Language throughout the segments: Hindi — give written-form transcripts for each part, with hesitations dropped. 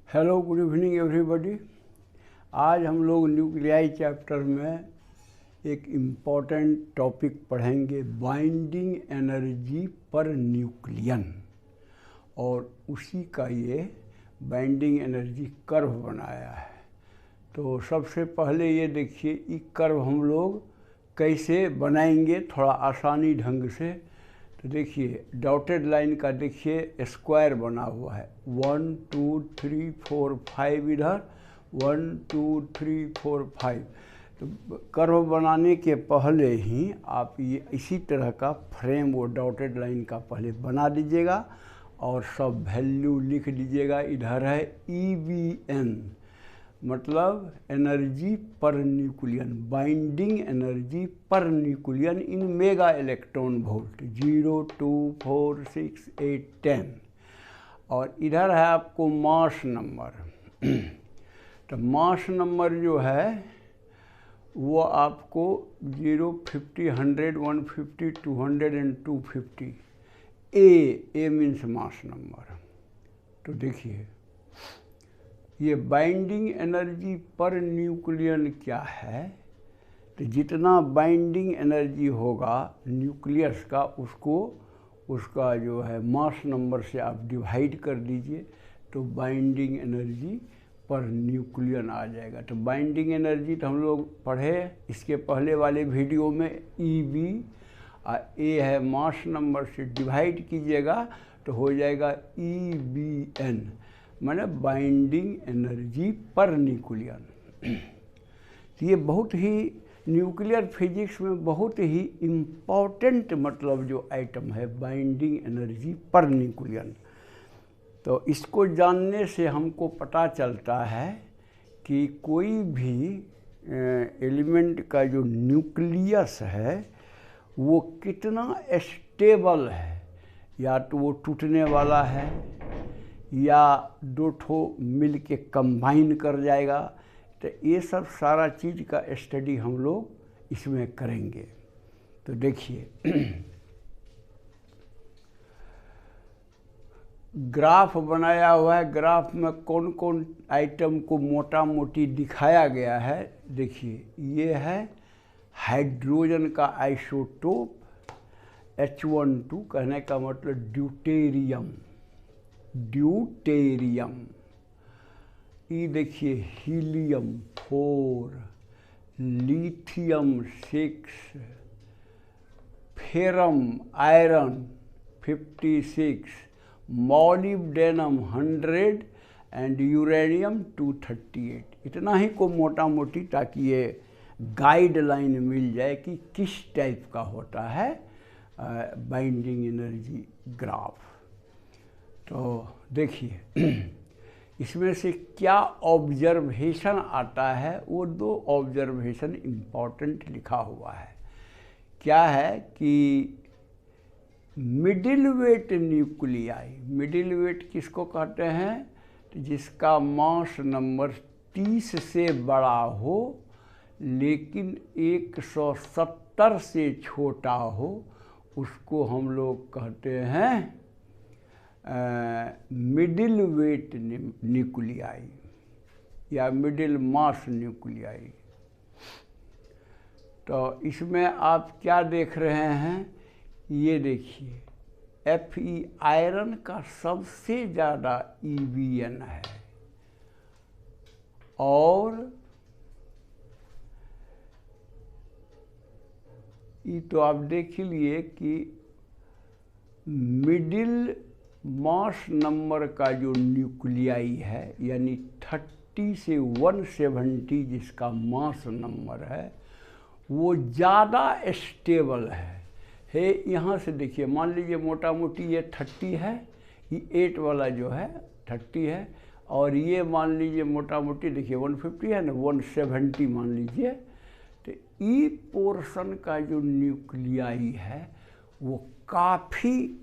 Hello, good evening everybody. आज हम लोग न्यूक्लियाई चैप्टर में एक इम्पॉर्टेंट टॉपिक पढ़ेंगे, बाइंडिंग एनर्जी पर न्यूक्लियन, और उसी का ये बाइंडिंग एनर्जी कर्व बनाया है। तो सबसे पहले ये देखिए, ये कर्व हम लोग कैसे बनाएंगे थोड़ा आसानी ढंग से। तो देखिए, डॉटेड लाइन का देखिए स्क्वायर बना हुआ है, 1 2 3 4 5 इधर, 1 2 3 4 5। तो कर्व बनाने के पहले ही आप ये इसी तरह का फ्रेम वो डॉटेड लाइन का पहले बना दीजिएगा और सब वैल्यू लिख दीजिएगा। इधर है EBN, मतलब energy per nucleon, binding energy per nucleon इन मेगा इलेक्ट्रॉन वोल्ट, 0 2 4 6 8 10। और इधर है आपको मास नंबर। तो मास नंबर जो है वो आपको 0 50 100 150 200 and 250। A means mass number. तो देखिए, ये बाइंडिंग एनर्जी पर न्यूक्लियन क्या है। तो जितना बाइंडिंग एनर्जी होगा न्यूक्लियस का, उसका जो है मास नंबर से आप डिवाइड कर दीजिए, तो बाइंडिंग एनर्जी पर न्यूक्लियन आ जाएगा। तो बाइंडिंग एनर्जी तो हम लोग पढ़े इसके पहले वाले वीडियो में, EB और A है मास नंबर से डिवाइड कीजिएगा तो हो जाएगा EBN, माने बाइंडिंग एनर्जी पर न्यूक्लियन। ये बहुत ही न्यूक्लियर फिजिक्स में बहुत ही इम्पॉर्टेंट मतलब जो आइटम है, बाइंडिंग एनर्जी पर न्यूक्लियन। तो इसको जानने से हमको पता चलता है कि कोई भी एलिमेंट का जो न्यूक्लियस है वो कितना स्टेबल है, या तो वो टूटने वाला है या दो ठो मिल के कंबाइन कर जाएगा। तो ये सब सारा चीज़ का स्टडी हम लोग इसमें करेंगे। तो देखिए, ग्राफ बनाया हुआ है, ग्राफ में कौन कौन आइटम को मोटा मोटी दिखाया गया है। देखिए, ये है हाइड्रोजन का आइसोटोप H12, कहने का मतलब ड्यूटेरियम। ये देखिए helium 4, lithium 6, ferrum iron 56, molybdenum 100 and uranium 238। इतना ही को मोटा मोटी, ताकि ये गाइडलाइन मिल जाए कि किस टाइप का होता है बाइंडिंग एनर्जी ग्राफ। तो देखिए, इसमें से क्या ऑब्जर्वेशन आता है, वो दो ऑब्जर्वेशन इम्पॉर्टेंट लिखा हुआ है। क्या है कि middle weight nuclei, middle weight किसको कहते हैं, तो जिसका मास नंबर 30 से बड़ा हो लेकिन 170 से छोटा हो, उसको हम लोग कहते हैं मिडिल वेट न्यूक्लियाई या मिडिल मास न्यूक्लियाई। तो इसमें आप क्या देख रहे हैं, ये देखिए Fe आयरन का सबसे ज़्यादा EBN है, और ये तो आप देख ही लिए कि मिडिल मास नंबर का जो न्यूक्लियाई है, यानी 30 से 170 जिसका मास नंबर है, वो ज़्यादा स्टेबल है। यहाँ से देखिए, मान लीजिए मोटा मोटी ये 30 है, ये 8 वाला जो है 30 है, और ये मान लीजिए मोटा मोटी देखिए 150 है ना, 170 मान लीजिए। तो ई पोर्शन का जो न्यूक्लियाई है वो काफ़ी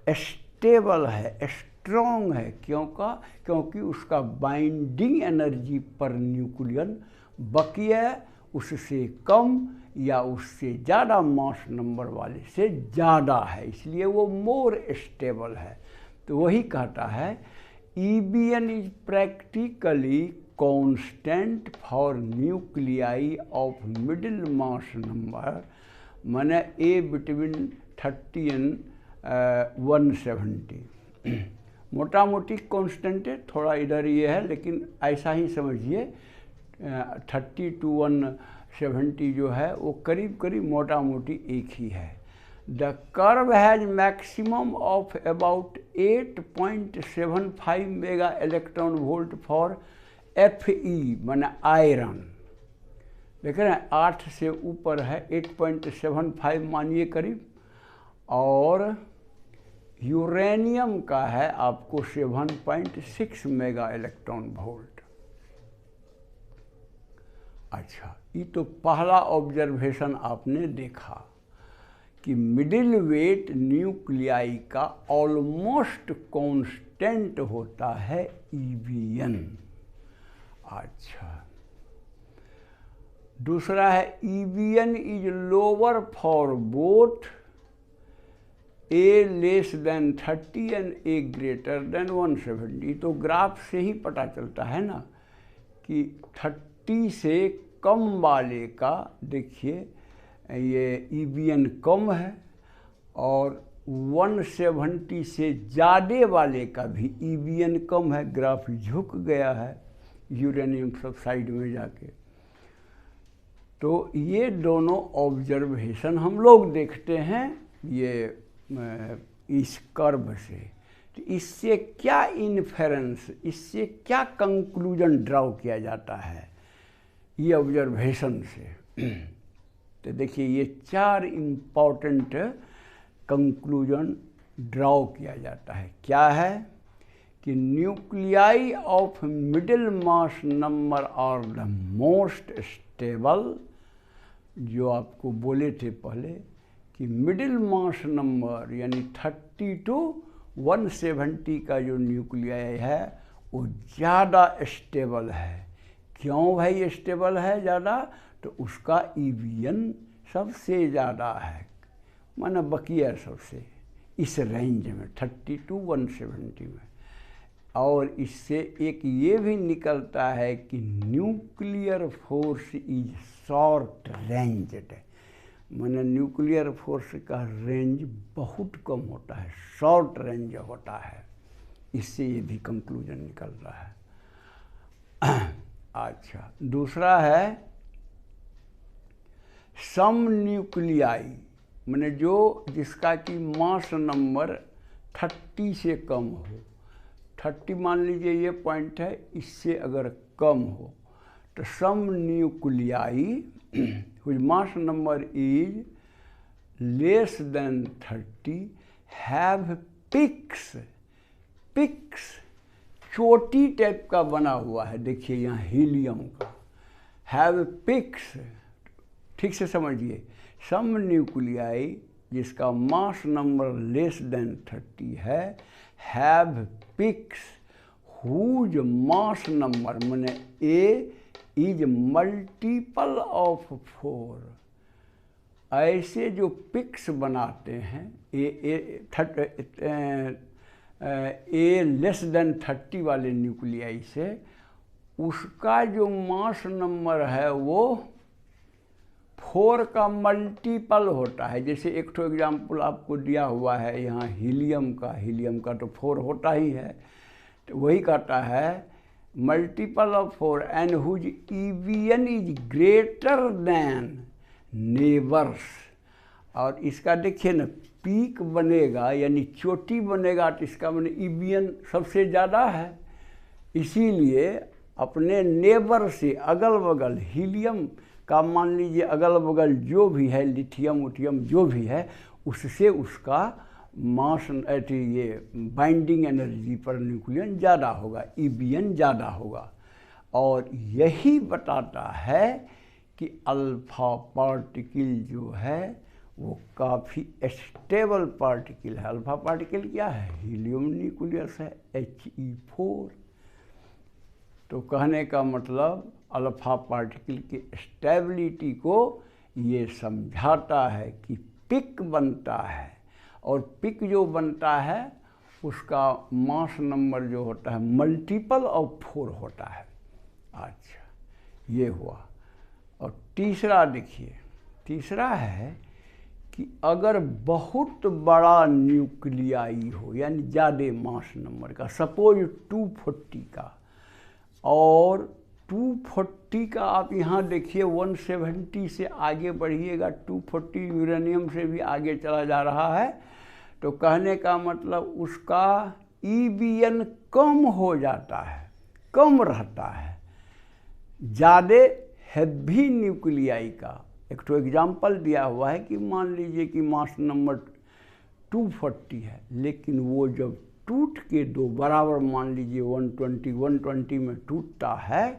स्टेबल है, स्ट्रॉन्ग है। क्योंकि उसका बाइंडिंग एनर्जी पर न्यूक्लियन बकिया उससे कम या उससे ज़्यादा मास नंबर वाले से ज़्यादा है, इसलिए वो मोर स्टेबल है। तो वही कहता है EBN is practically constant for nuclei of middle mass number, माने A between 30 and 170। मोटा मोटी कांस्टेंट है, थोड़ा इधर ये है, लेकिन ऐसा ही समझिए 30 to 170 जो है वो करीब करीब मोटा मोटी एक ही है। The curve has maximum of about 8.75 mega electron volt for Fe माने आयरन। देख रहे हैं 8 से ऊपर है, 8.75 मानिए करीब, और यूरेनियम का है आपको 7.6 मेगा इलेक्ट्रॉन वोल्ट। अच्छा, ये तो पहला ऑब्जर्वेशन आपने देखा कि मिडिल वेट न्यूक्लियाई का ऑलमोस्ट कांस्टेंट होता है EBN। अच्छा, दूसरा है EBN is lower for both A less than 30 and A greater than 170। तो ग्राफ से ही पता चलता है ना कि 30 से कम वाले का देखिए ये EBN कम है, और 170 से ज़्यादा वाले का भी EBN कम है। ग्राफ झुक गया है यूरेनियम सब साइड में जाके। तो ये दोनों ऑब्जर्वेशन हम लोग देखते हैं ये इस कर्व से। तो इससे क्या इन्फेरेंस, इससे क्या कंक्लूजन ड्रॉ किया जाता है ये ऑब्जर्वेशन से। तो देखिए ये 4 इम्पॉर्टेंट कंक्लूजन ड्रॉ किया जाता है। क्या है कि nuclei of middle mass number are the most stable. जो आपको बोले थे पहले कि मिडिल मास नंबर यानी 30 to 170 का जो न्यूक्लियाई है वो ज़्यादा स्टेबल है। क्यों भाई स्टेबल है ज़्यादा? तो उसका EBN सबसे ज़्यादा है, माना बकिया सबसे इस रेंज में 30 to 170 में। और इससे एक ये भी निकलता है कि nuclear force is short ranged, माना न्यूक्लियर फोर्स का रेंज बहुत कम होता है, शॉर्ट रेंज होता है। इससे ये भी कंक्लूजन निकल रहा है। अच्छा, दूसरा है सम न्यूक्लियाई, माने जो जिसका कि मास नंबर 30 से कम हो। 30 मान लीजिए ये पॉइंट है, इससे अगर कम हो तो सम न्यूक्लियाई हुई mass number is less than 30 have peaks. Peaks चोटी टाइप का बना हुआ है, देखिए यहाँ हीलियम का हैव पिक्स। ठीक से समझिए, सम न्यूक्लियाई जिसका मास नंबर लेस देन 30 है have peaks whose mass number माने A इज मल्टीपल ऑफ 4। ऐसे जो पिक्स बनाते हैं A लेस देन 30 वाले न्यूक्लियाई से, उसका जो मास नंबर है वो 4 का मल्टीपल होता है। जैसे एक तो एग्जाम्पल आपको दिया हुआ है यहाँ हीलियम का तो 4 होता ही है, तो वही कहता है multiple of 4 and whose EBN is greater than neighbours. और इसका देखिए ना पीक बनेगा यानी चोटी बनेगा, तो इसका माने EBN सबसे ज़्यादा है। इसीलिए अपने नेबर से अगल बगल हीलियम का मान लीजिए अगल बगल जो भी है, लिथियम उथियम जो भी है, उससे उसका मास ये बाइंडिंग एनर्जी पर न्यूक्लियन ज़्यादा होगा, EBN ज़्यादा होगा। और यही बताता है कि अल्फ़ा पार्टिकल जो है वो काफ़ी स्टेबल पार्टिकल है। अल्फ़ा पार्टिकल क्या है? हीलियम न्यूक्लियस है, He4। तो कहने का मतलब अल्फ़ा पार्टिकल की स्टेबिलिटी को ये समझाता है कि पिक बनता है, और पिक जो बनता है उसका मास नंबर जो होता है मल्टीपल ऑफ 4 होता है। अच्छा, ये हुआ। और तीसरा देखिए, तीसरा है कि अगर बहुत बड़ा न्यूक्लियाई हो, यानी ज़्यादा मास नंबर का, सपोज 240 का, और 240 का आप यहाँ देखिए 170 से आगे बढ़िएगा, 240 यूरेनियम से भी आगे चला जा रहा है, तो कहने का मतलब उसका EBN कम हो जाता है, कम रहता है ज़्यादा हैवी न्यूक्लियाई का। एक तो एग्जाम्पल दिया हुआ है कि मान लीजिए कि मास नंबर 240 है, लेकिन वो जब टूट के दो बराबर, मान लीजिए 120 में टूटता है,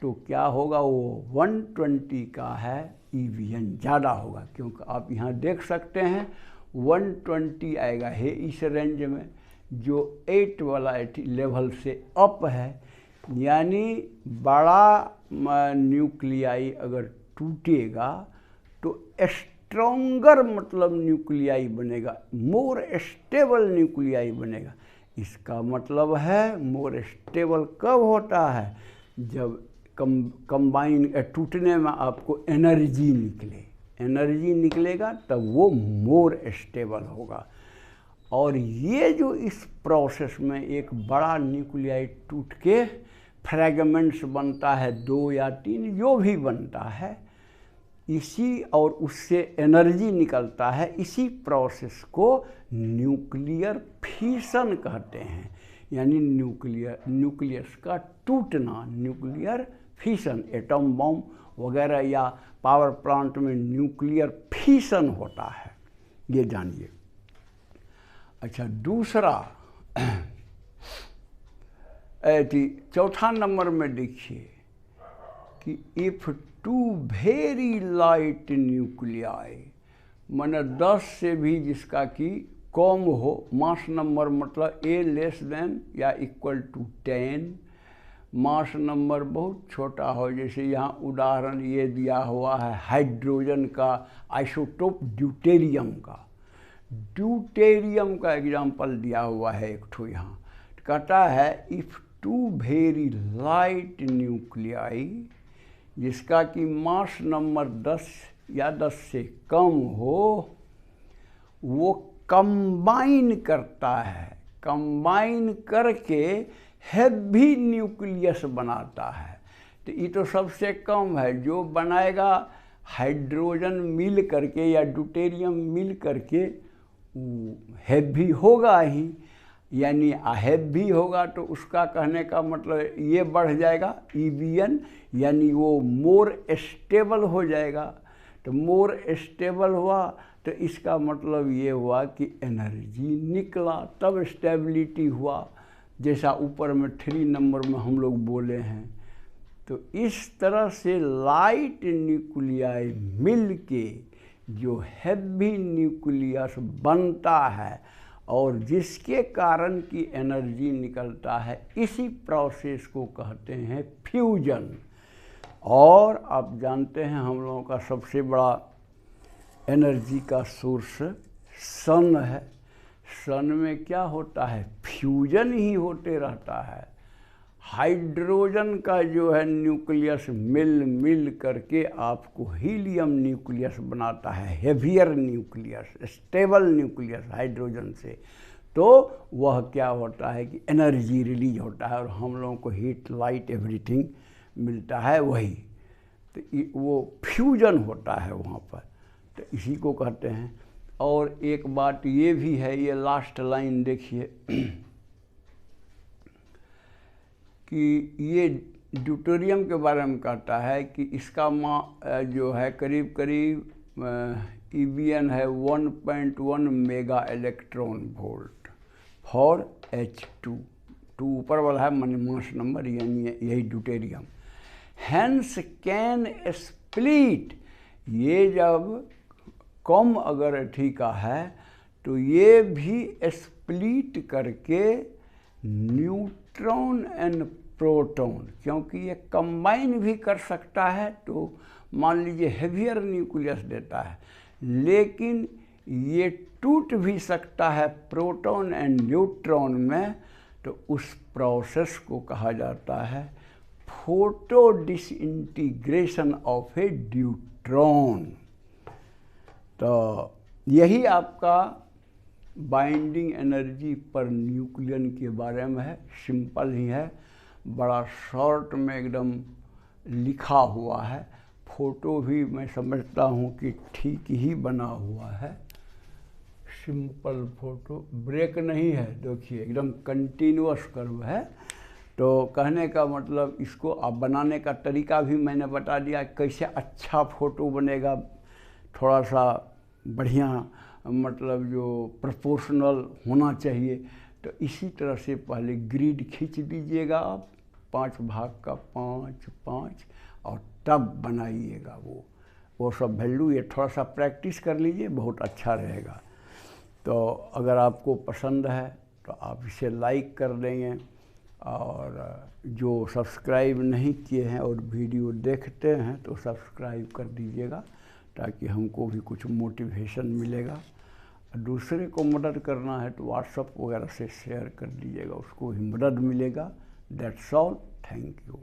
तो क्या होगा, वो 120 का है EBN ज़्यादा होगा। क्योंकि आप यहाँ देख सकते हैं 120 आएगा है इस रेंज में, जो 8 वाला लेवल से अप है, यानी बड़ा न्यूक्लियाई अगर टूटेगा तो स्ट्रॉन्गर मतलब न्यूक्लियाई बनेगा, मोर स्टेबल न्यूक्लियाई बनेगा। इसका मतलब है मोर स्टेबल कब होता है, जब कंबाइन टूटने में आपको एनर्जी निकले, एनर्जी निकलेगा तब वो मोर स्टेबल होगा। और ये जो इस प्रोसेस में एक बड़ा न्यूक्लियाई टूट के फ्रैगमेंट्स बनता है, 2 या 3 जो भी बनता है, इसी और उससे एनर्जी निकलता है, इसी प्रोसेस को न्यूक्लियर फिशन कहते हैं। यानी न्यूक्लियस का टूटना, न्यूक्लियर फिशन, एटम बम वगैरह या पावर प्लांट में न्यूक्लियर फिशन होता है, ये जानिए। अच्छा, दूसरा चौथा नंबर में देखिए कि इफ 2 वेरी लाइट न्यूक्लियाई, माने 10 से भी जिसका कि कम हो, मास नंबर मतलब A लेस देन या इक्वल टू 10, मास नंबर बहुत छोटा हो, जैसे यहाँ उदाहरण ये दिया हुआ है हाइड्रोजन का आइसोटोप ड्यूटेरियम का, ड्यूटेरियम का एग्जाम्पल दिया हुआ है एक ठो। यहाँ कहता है इफ़ 2 वेरी लाइट न्यूक्लियाई, जिसका कि मास नंबर 10 या 10 से कम हो, वो कंबाइन करता है, कंबाइन करके हैवी न्यूक्लियस बनाता है। तो ये तो सबसे कम है, जो बनाएगा हाइड्रोजन मिल करके या ड्यूटेरियम मिल करके हैवी होगा ही, यानी हैवी होगा तो उसका कहने का मतलब ये बढ़ जाएगा EBN, यानी वो मोर स्टेबल हो जाएगा। तो मोर स्टेबल हुआ तो इसका मतलब ये हुआ कि एनर्जी निकला, तब स्टेबिलिटी हुआ, जैसा ऊपर में 3 नंबर में हम लोग बोले हैं। तो इस तरह से लाइट न्यूक्लियाई मिल के जो हैवी न्यूक्लियस बनता है और जिसके कारण की एनर्जी निकलता है, इसी प्रोसेस को कहते हैं फ्यूजन। और आप जानते हैं हम लोगों का सबसे बड़ा एनर्जी का सोर्स सन है। सन में क्या होता है, फ्यूजन ही होते रहता है। हाइड्रोजन का जो है न्यूक्लियस मिल करके आपको हीलियम न्यूक्लियस बनाता है, heavier nucleus, stable nucleus hydrogen से। तो वह क्या होता है कि एनर्जी रिलीज होता है और हम लोगों को हीट, लाइट, एवरीथिंग मिलता है वही। तो वो फ्यूजन होता है वहाँ पर, तो इसी को कहते हैं। और एक बात ये भी है, ये लास्ट लाइन देखिए कि ये ड्यूटेरियम के बारे में कहता है कि इसका जो है करीब EBN है 1.1 mega electron volt for H2, 2 ऊपर वाला है माने मास नंबर, यानी यही ड्यूटेरियम। हैंस कैन स्प्लिट, ये जब कम अगर ठीक है तो ये भी स्प्लिट करके न्यूट्रॉन एंड प्रोटॉन, क्योंकि ये कंबाइन भी कर सकता है, तो मान लीजिए हेवियर न्यूक्लियस देता है, लेकिन ये टूट भी सकता है प्रोटॉन एंड न्यूट्रॉन में, तो उस प्रोसेस को कहा जाता है photo disintegration of A deuteron. तो यही आपका बाइंडिंग एनर्जी पर न्यूक्लियन के बारे में है। सिंपल ही है, बड़ा शॉर्ट में एकदम लिखा हुआ है। फोटो भी मैं समझता हूँ कि ठीक ही बना हुआ है। सिंपल फोटो, ब्रेक नहीं है, देखिए एकदम कंटिन्यूअस कर्व है। तो कहने का मतलब इसको अब बनाने का तरीका भी मैंने बता दिया, कैसे अच्छा फ़ोटो बनेगा, थोड़ा सा बढ़िया, मतलब जो प्रोपोर्शनल होना चाहिए। तो इसी तरह से पहले ग्रिड खींच दीजिएगा आप 5 भाग का 5 5, और तब बनाइएगा वो सब वैल्यू। ये थोड़ा सा प्रैक्टिस कर लीजिए, बहुत अच्छा रहेगा। तो अगर आपको पसंद है तो आप इसे लाइक कर देंगे, और जो सब्सक्राइब नहीं किए हैं और वीडियो देखते हैं तो सब्सक्राइब कर दीजिएगा, ताकि हमको भी कुछ मोटिवेशन मिलेगा। दूसरे को मदद करना है तो व्हाट्सएप वगैरह से शेयर कर दीजिएगा, उसको भी मदद मिलेगा। That's all, thank you.